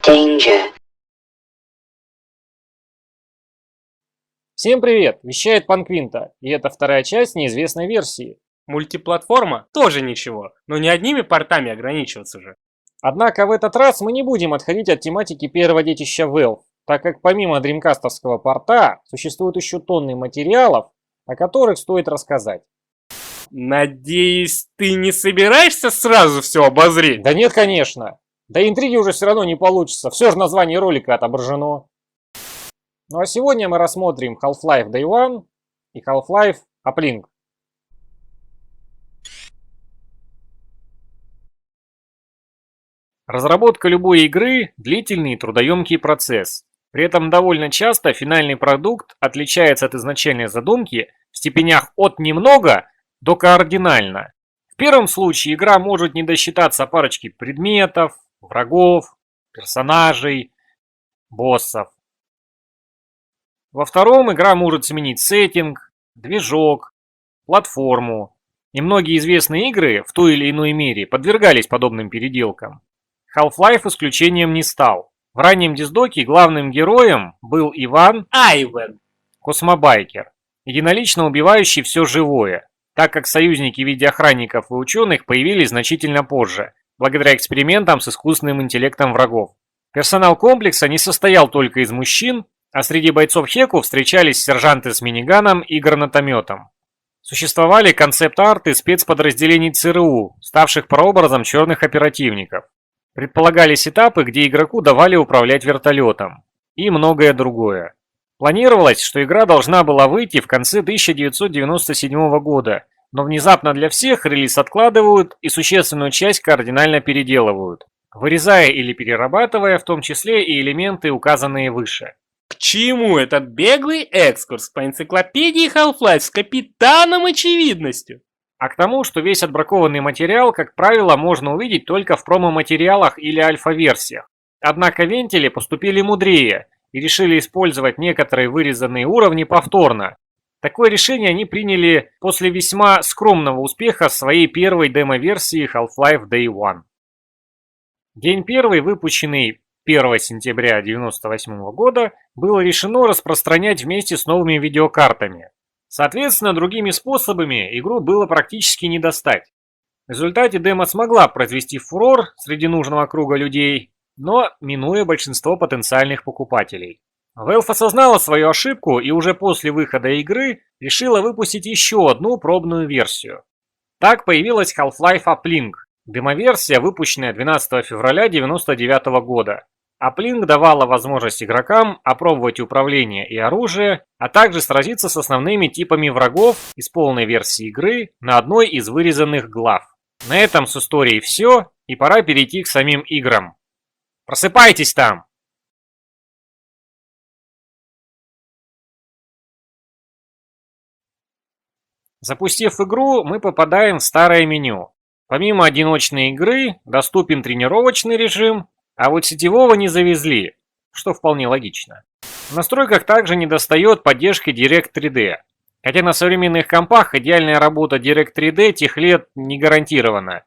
Danger. Всем привет! Вещает Панквинта, и это вторая часть неизвестной версии. Мультиплатформа тоже ничего, но не одними портами ограничиваться же. Однако в этот раз мы не будем отходить от тематики первого детища Valve, так как помимо дримкастовского порта существуют еще тонны материалов, о которых стоит рассказать. Надеюсь, ты не собираешься сразу все обозреть? Да нет, конечно. Да интриги уже все равно не получится, все же название ролика отображено. Ну а сегодня мы рассмотрим Half-Life Day One и Half-Life Uplink. Разработка любой игры – длительный и трудоемкий процесс. При этом довольно часто финальный продукт отличается от изначальной задумки в степенях от немного до кардинально. В первом случае игра может не досчитаться парочки предметов, врагов, персонажей, боссов. Во втором игра может сменить сеттинг, движок, платформу. И многие известные игры в той или иной мере подвергались подобным переделкам. Half-Life исключением не стал. В раннем диздоке главным героем был Айвен. Космобайкер, единолично убивающий все живое, так как союзники в виде охранников и ученых появились значительно позже, благодаря экспериментам с искусственным интеллектом врагов. Персонал комплекса не состоял только из мужчин, а среди бойцов Хеку встречались сержанты с миниганом и гранатометом. Существовали концепт-арты спецподразделений ЦРУ, ставших прообразом черных оперативников. Предполагались этапы, где игроку давали управлять вертолетом. И многое другое. Планировалось, что игра должна была выйти в конце 1997 года, но внезапно для всех релиз откладывают и существенную часть кардинально переделывают, вырезая или перерабатывая в том числе и элементы, указанные выше. К чему этот беглый экскурс по энциклопедии Half-Life с капитаном очевидностью? А к тому, что весь отбракованный материал, как правило, можно увидеть только в промо-материалах или альфа-версиях. Однако вентили поступили мудрее и решили использовать некоторые вырезанные уровни повторно. Такое решение они приняли после весьма скромного успеха своей первой демо-версии Half-Life Day One. День первый, выпущенный 1 сентября 1998 года, было решено распространять вместе с новыми видеокартами. Соответственно, другими способами игру было практически не достать. В результате демо смогла произвести фурор среди нужного круга людей, но минуя большинство потенциальных покупателей. Valve осознала свою ошибку и уже после выхода игры решила выпустить еще одну пробную версию. Так появилась Half-Life Uplink, демо-версия, выпущенная 12 февраля 1999 года. Uplink давала возможность игрокам опробовать управление и оружие, а также сразиться с основными типами врагов из полной версии игры на одной из вырезанных глав. На этом с историей все, и пора перейти к самим играм. Просыпайтесь там! Запустив игру, мы попадаем в старое меню. Помимо одиночной игры, доступен тренировочный режим, а вот сетевого не завезли, что вполне логично. В настройках также недостает поддержки Direct 3D. Хотя на современных компах идеальная работа Direct 3D тех лет не гарантирована.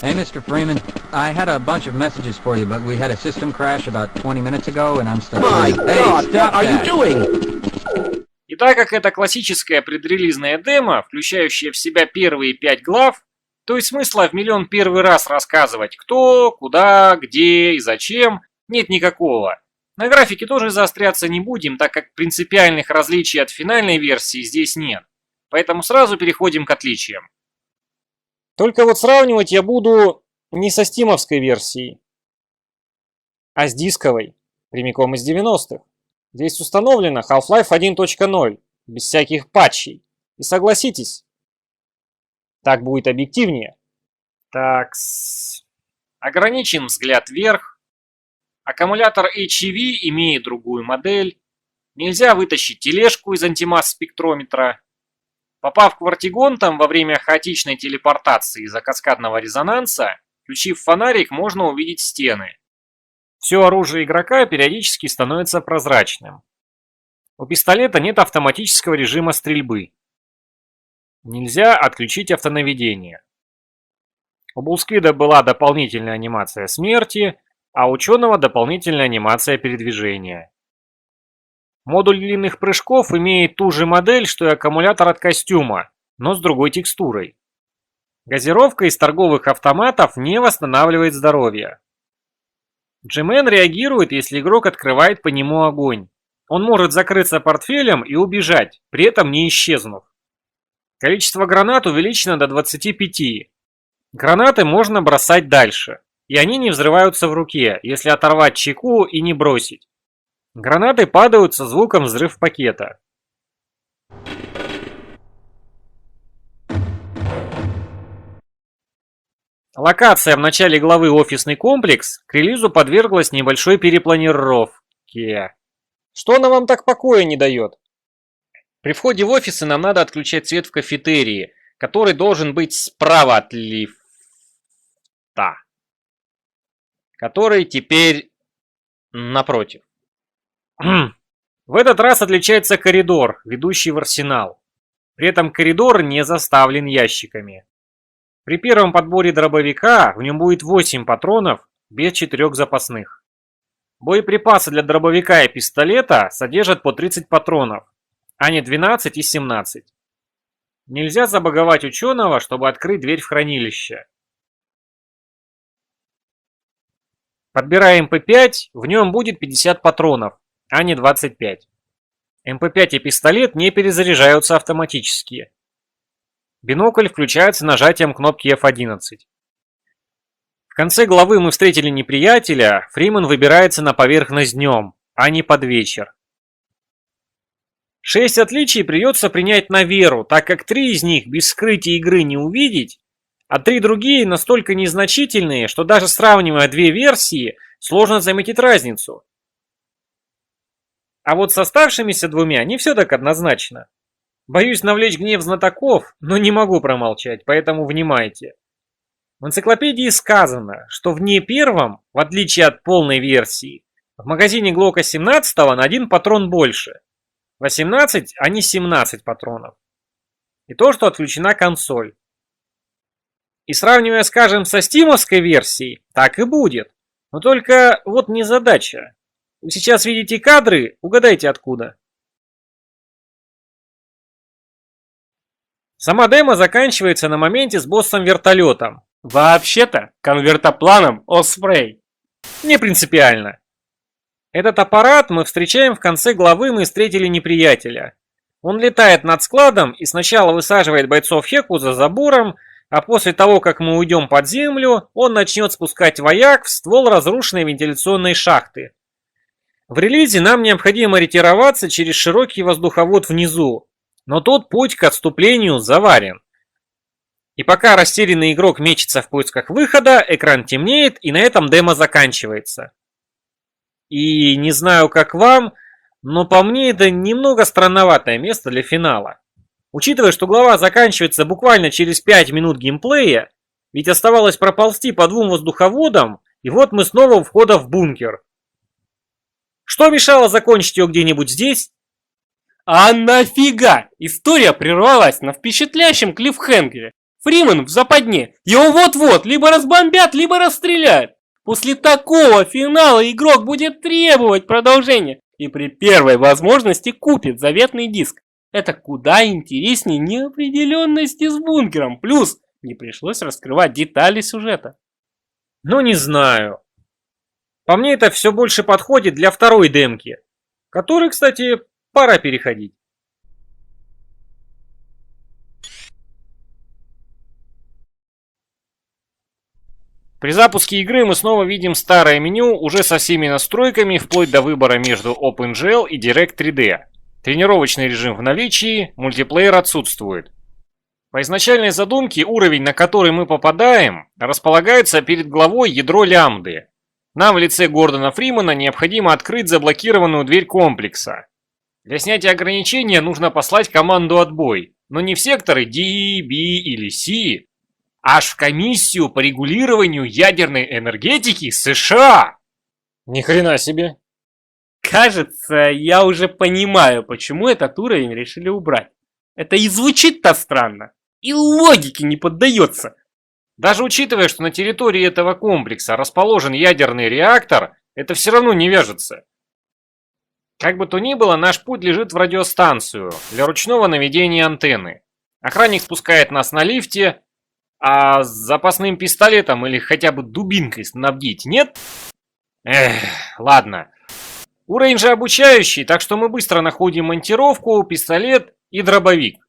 Hey, Mr. Freeman, I had a bunch of messages for you, but we had a system crash about 20 minutes ago, and I'm stuck. My Hey, God, stop what are you that. doing? И так как это классическая предрелизная демо, включающая в себя первые 5 глав, то есть смысла в миллион первый раз рассказывать кто, куда, где и зачем нет никакого. На графике тоже заостряться не будем, так как принципиальных различий от финальной версии здесь нет. Поэтому сразу переходим к отличиям. Только вот сравнивать я буду не со стимовской версией, а с дисковой, прямиком из 90-х. Здесь установлена Half-Life 1.0, без всяких патчей. И согласитесь, так будет объективнее. Такс. Ограничен взгляд вверх. Аккумулятор HEV имеет другую модель. Нельзя вытащить тележку из антимасс-спектрометра. Попав к вартигонтам во время хаотичной телепортации из-за каскадного резонанса, включив фонарик, можно увидеть стены. Все оружие игрока периодически становится прозрачным. У пистолета нет автоматического режима стрельбы. Нельзя отключить автонаведение. У Булсквида была дополнительная анимация смерти, а ученого дополнительная анимация передвижения. Модуль длинных прыжков имеет ту же модель, что и аккумулятор от костюма, но с другой текстурой. Газировка из торговых автоматов не восстанавливает здоровье. G-Man реагирует, если игрок открывает по нему огонь. Он может закрыться портфелем и убежать, при этом не исчезнув. Количество гранат увеличено до 25. Гранаты можно бросать дальше, и они не взрываются в руке, если оторвать чеку и не бросить. Гранаты падают со звуком взрыв пакета. Локация в начале главы «Офисный комплекс» к релизу подверглась небольшой перепланировке. Что она вам так покоя не дает? При входе в офисы нам надо отключать свет в кафетерии, который должен быть справа от лифта, который теперь напротив. В этот раз отличается коридор, ведущий в арсенал. При этом коридор не заставлен ящиками. При первом подборе дробовика в нем будет 8 патронов без 4 запасных. Боеприпасы для дробовика и пистолета содержат по 30 патронов, а не 12 и 17. Нельзя забаговать ученого, чтобы открыть дверь в хранилище. Подбираем МП5, в нем будет 50 патронов, а не 25. МП5 и пистолет не перезаряжаются автоматически. Бинокль включается нажатием кнопки F11. В конце главы мы встретили неприятеля, Фриман выбирается на поверхность днем, а не под вечер. 6 отличий придется принять на веру, так как 3 из них без скрытия игры не увидеть, а 3 другие настолько незначительные, что даже сравнивая 2 версии, сложно заметить разницу. А вот с оставшимися 2 не все так однозначно. Боюсь навлечь гнев знатоков, но не могу промолчать, поэтому внимайте. В энциклопедии сказано, что в не первом, в отличие от полной версии, в магазине Глока 17 на 1 патрон больше. 18, а не 17 патронов. И то, что отключена консоль. И сравнивая, скажем, со стимовской версией, так и будет. Но только вот незадача. Вы сейчас видите кадры, угадайте откуда. Сама демо заканчивается на моменте с боссом-вертолетом. Вообще-то, конвертопланом Osprey. Не принципиально. Этот аппарат мы встречаем в конце главы «Мы встретили неприятеля». Он летает над складом и сначала высаживает бойцов Хеку за забором, а после того, как мы уйдем под землю, он начнет спускать вояк в ствол разрушенной вентиляционной шахты. В релизе нам необходимо ретироваться через широкий воздуховод внизу, но тут путь к отступлению заварен. И пока растерянный игрок мечется в поисках выхода, экран темнеет, и на этом демо заканчивается. И не знаю, как вам, но по мне это немного странноватое место для финала. Учитывая, что глава заканчивается буквально через 5 минут геймплея, ведь оставалось проползти по 2 воздуховодам, и вот мы снова у входа в бункер. Что мешало закончить ее где-нибудь здесь? А нафига? История прервалась на впечатляющем клиффхенгере. Фриман в западне. Его вот-вот либо разбомбят, либо расстреляют. После такого финала игрок будет требовать продолжения и при первой возможности купит заветный диск. Это куда интереснее неопределенности с бункером. Плюс не пришлось раскрывать детали сюжета. Ну не знаю. По мне это все больше подходит для второй демки, которой, кстати, пора переходить. При запуске игры мы снова видим старое меню уже со всеми настройками, вплоть до выбора между OpenGL и Direct 3D. Тренировочный режим в наличии, мультиплеер отсутствует. По изначальной задумке уровень, на который мы попадаем, располагается перед главой ядро лямбды. Нам в лице Гордона Фримана необходимо открыть заблокированную дверь комплекса. Для снятия ограничения нужно послать команду «Отбой», но не в секторы D, B или C, аж в комиссию по регулированию ядерной энергетики США. Ни хрена себе. Кажется, я уже понимаю, почему этот уровень решили убрать. Это и звучит-то странно, и логике не поддается. Даже учитывая, что на территории этого комплекса расположен ядерный реактор, это все равно не вяжется. Как бы то ни было, наш путь лежит в радиостанцию для ручного наведения антенны. Охранник спускает нас на лифте, а с запасным пистолетом или хотя бы дубинкой снабдить нет? Эх, ладно. Уровень же обучающий, так что мы быстро находим монтировку, пистолет и дробовик.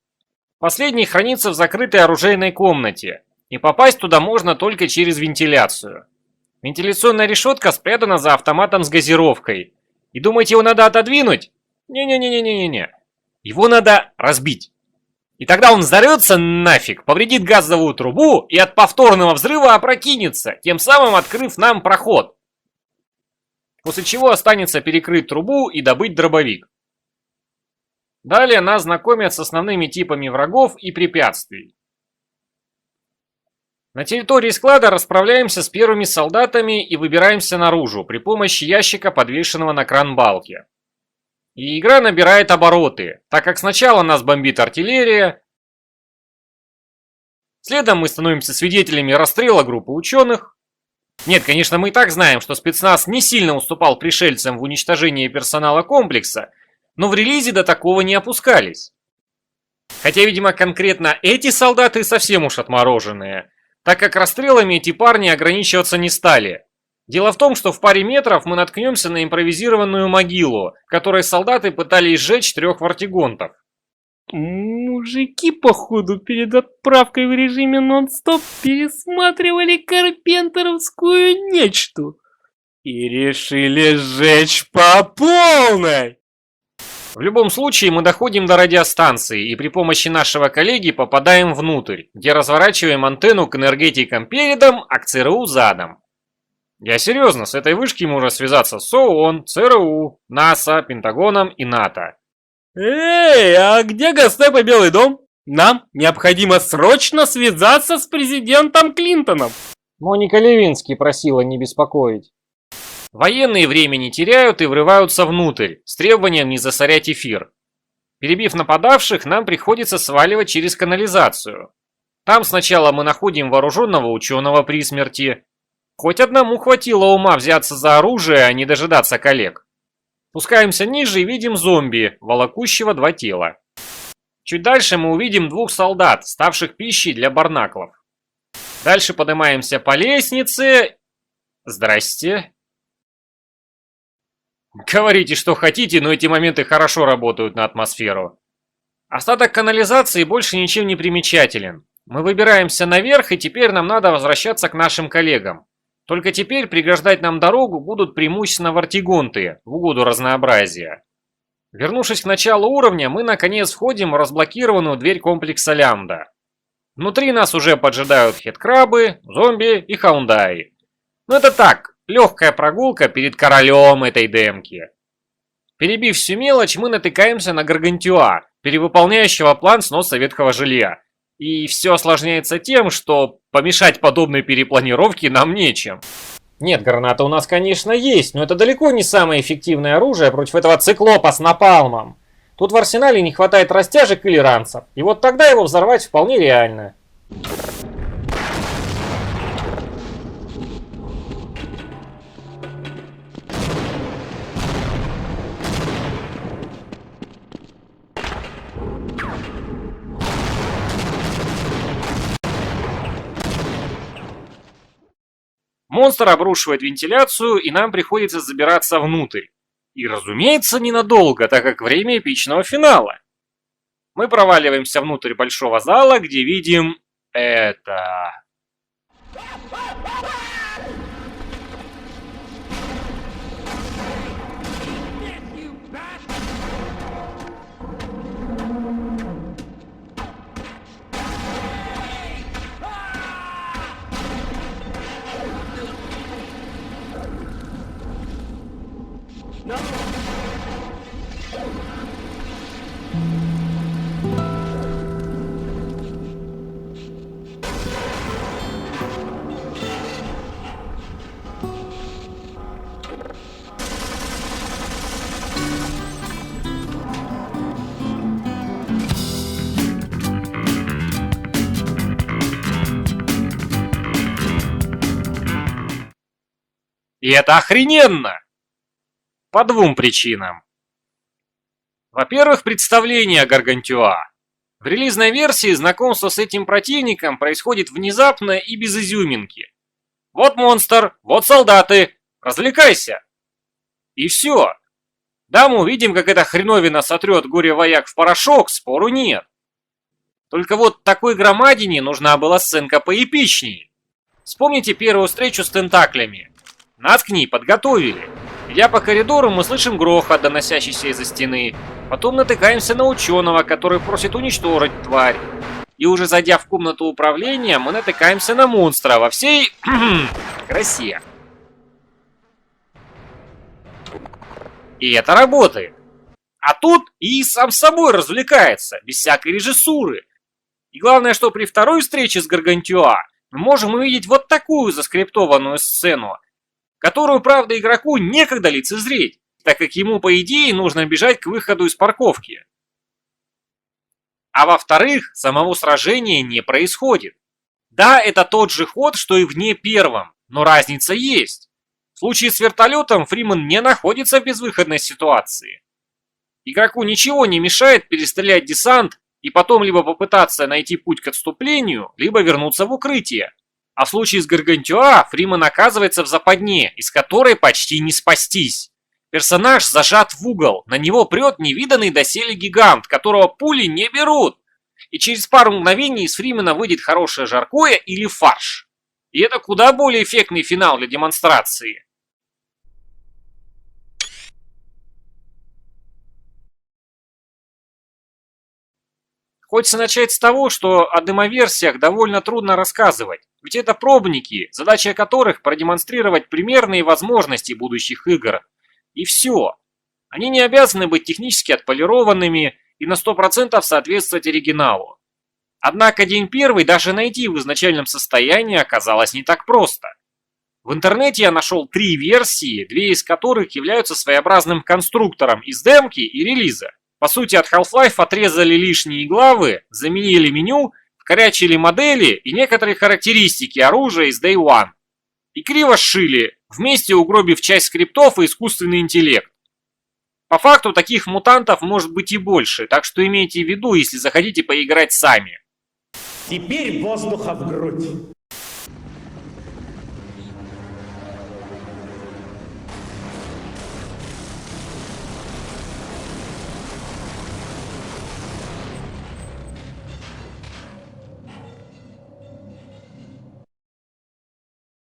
Последний хранится в закрытой оружейной комнате, и попасть туда можно только через вентиляцию. Вентиляционная решетка спрятана за автоматом с газировкой. И думаете, его надо отодвинуть? Не-не-не-не-не-не. Его надо разбить. И тогда он взорвется нафиг, повредит газовую трубу и от повторного взрыва опрокинется, тем самым открыв нам проход. После чего останется перекрыть трубу и добыть дробовик. Далее нас знакомят с основными типами врагов и препятствий. На территории склада расправляемся с первыми солдатами и выбираемся наружу при помощи ящика, подвешенного на кран балки. И игра набирает обороты, так как сначала нас бомбит артиллерия, следом мы становимся свидетелями расстрела группы ученых. Нет, конечно, мы и так знаем, что спецназ не сильно уступал пришельцам в уничтожении персонала комплекса, но в релизе до такого не опускались. Хотя, видимо, конкретно эти солдаты совсем уж отмороженные, так как расстрелами эти парни ограничиваться не стали. Дело в том, что в паре метров мы наткнемся на импровизированную могилу, в которой солдаты пытались сжечь 3 вартигонтов. Мужики, походу, перед отправкой в режиме нон-стоп пересматривали карпентеровскую нечто и решили сжечь по полной. В любом случае мы доходим до радиостанции и при помощи нашего коллеги попадаем внутрь, где разворачиваем антенну к энергетикам передом, а к ЦРУ задом. Я серьезно, с этой вышки можно связаться с ООН, ЦРУ, НАСА, Пентагоном и НАТО. Эй, а где Госдеп и Белый дом? Нам необходимо срочно связаться с президентом Клинтоном. Моника Левински просила не беспокоить. Военные время не теряют и врываются внутрь, с требованием не засорять эфир. Перебив нападавших, нам приходится сваливать через канализацию. Там сначала мы находим вооруженного ученого при смерти. Хоть одному хватило ума взяться за оружие, а не дожидаться коллег. Спускаемся ниже и видим зомби, волокущего 2 тела. Чуть дальше мы увидим 2 солдат, ставших пищей для барнаклов. Дальше поднимаемся по лестнице. Здрасте. Говорите, что хотите, но эти моменты хорошо работают на атмосферу. Остаток канализации больше ничем не примечателен. Мы выбираемся наверх, и теперь нам надо возвращаться к нашим коллегам. Только теперь преграждать нам дорогу будут преимущественно вартигонты, в угоду разнообразия. Вернувшись к началу уровня, мы наконец входим в разблокированную дверь комплекса Лямбда. Внутри нас уже поджидают хедкрабы, зомби и хаундаи. Но это так, легкая прогулка перед королем этой демки. Перебив всю мелочь, мы натыкаемся на Гаргантюа, перевыполняющего план сноса ветхого жилья. И все осложняется тем, что помешать подобной перепланировке нам нечем. Нет, граната у нас, конечно, есть, но это далеко не самое эффективное оружие против этого циклопа с напалмом. Тут в арсенале не хватает растяжек или ранцев, и вот тогда его взорвать вполне реально. Монстр обрушивает вентиляцию, и нам приходится забираться внутрь. И, разумеется, ненадолго, так как время эпичного финала. Мы проваливаемся внутрь большого зала, где видим это. И это охрененно! По двум причинам. Во-первых, представление о Гаргантюа. В релизной версии знакомство с этим противником происходит внезапно и без изюминки. Вот монстр, вот солдаты, развлекайся. И все. Да, мы увидим, как эта хреновина сотрет горе-вояк в порошок, спору нет. Только вот такой громадине нужна была сценка поэпичнее. Вспомните первую встречу с тентаклями. Нас к ней подготовили. Идя по коридору, мы слышим грохот, доносящийся из-за стены. Потом натыкаемся на ученого, который просит уничтожить тварь. И уже зайдя в комнату управления, мы натыкаемся на монстра во всей красе. И это работает. А тут и сам с собой развлекается, без всякой режиссуры. И главное, что при второй встрече с Гаргантюа мы можем увидеть вот такую заскриптованную сцену, которую, правда, игроку некогда лицезреть, так как ему, по идее, нужно бежать к выходу из парковки. А во-вторых, самого сражения не происходит. Да, это тот же ход, что и в не первом, но разница есть. В случае с вертолетом Фриман не находится в безвыходной ситуации. Игроку ничего не мешает перестрелять десант и потом либо попытаться найти путь к отступлению, либо вернуться в укрытие. А в случае с Гаргантюа Фриман оказывается в западне, из которой почти не спастись. Персонаж зажат в угол, на него прет невиданный доселе гигант, которого пули не берут. И через пару мгновений из Фримана выйдет хорошее жаркое или фарш. И это куда более эффектный финал для демонстрации. Хочется начать с того, что о демоверсиях довольно трудно рассказывать, ведь это пробники, задача которых продемонстрировать примерные возможности будущих игр. И все. Они не обязаны быть технически отполированными и на 100% соответствовать оригиналу. Однако день первый даже найти в изначальном состоянии оказалось не так просто. В интернете я нашел 3 версии, 2 из которых являются своеобразным конструктором из демки и релиза. По сути, от Half-Life отрезали лишние главы, заменили меню, вкорячили модели и некоторые характеристики оружия из Day One. И криво сшили, вместе угробив часть скриптов и искусственный интеллект. По факту таких мутантов может быть и больше, так что имейте в виду, если захотите поиграть сами. Теперь воздуха в грудь.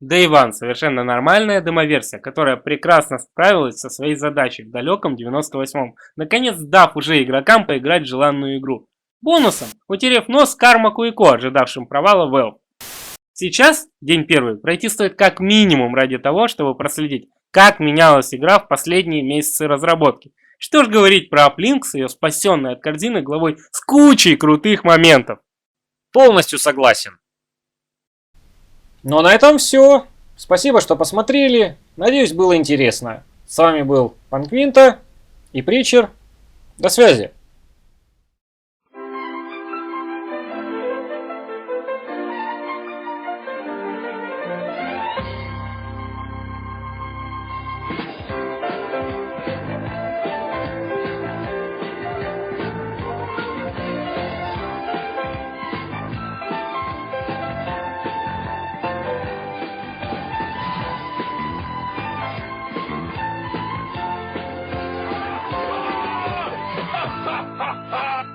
Day One — совершенно нормальная демоверсия, которая прекрасно справилась со своей задачей в далеком 98-м, наконец дав уже игрокам поиграть в желанную игру. Бонусом, утерев нос Карма Куико, ожидавшим провала Valve. Сейчас, день первый, пройти стоит как минимум ради того, чтобы проследить, как менялась игра в последние месяцы разработки. Что ж говорить про Uplink с ее спасенной от корзины главой с кучей крутых моментов. Полностью согласен. Ну а на этом все. Спасибо, что посмотрели. Надеюсь, было интересно. С вами был Панквинта и Притчер. До связи.